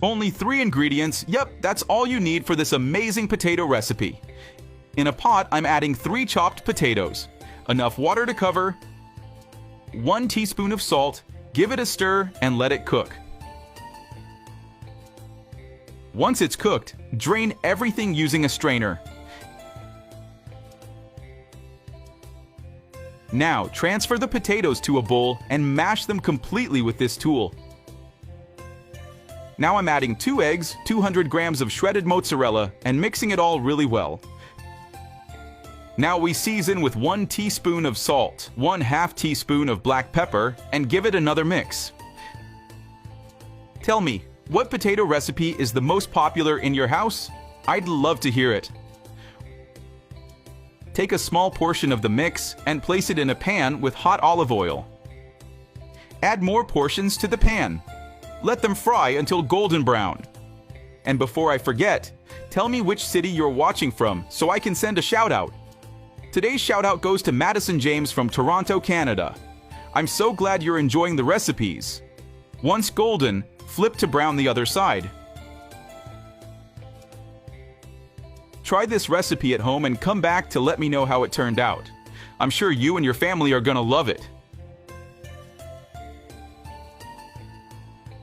Only 3 ingredients, yep, that's all you need for this amazing potato recipe. In a pot, I'm adding 3 chopped potatoes, enough water to cover, 1 teaspoon of salt, give it a stir and let it cook. Once it's cooked, drain everything using a strainer. Now, transfer the potatoes to a bowl and mash them completely with this tool. Now I'm adding 2 eggs, 200 grams of shredded mozzarella, and mixing it all really well. Now we season with 1 teaspoon of salt, 1/2 teaspoon of black pepper, and give it another mix. Tell me, what potato recipe is the most popular in your house? I'd love to hear it. Take a small portion of the mix and place it in a pan with hot olive oil. Add more portions to the pan. Let them fry until golden brown. And before I forget, tell me which city you're watching from so I can send a shout out. Today's shout out goes to Madison James from Toronto, Canada. I'm so glad you're enjoying the recipes. Once golden, flip to brown the other side. Try this recipe at home and come back to let me know how it turned out. I'm sure you and your family are gonna love it.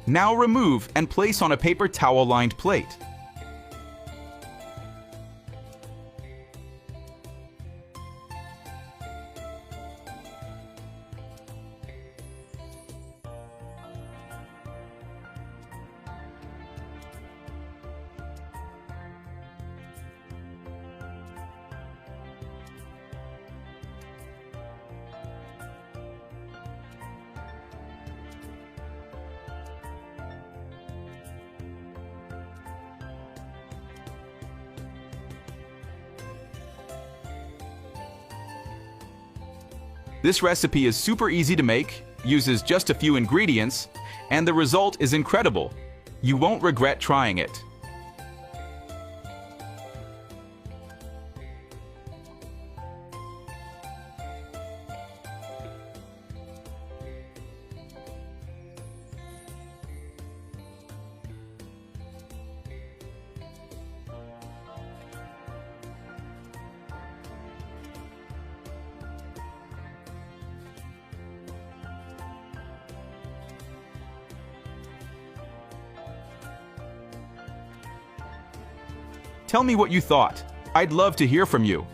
Now remove and place on a paper towel-lined plate. This recipe is super easy to make, uses just a few ingredients, and the result is incredible. You won't regret trying it. Tell me what you thought. I'd love to hear from you.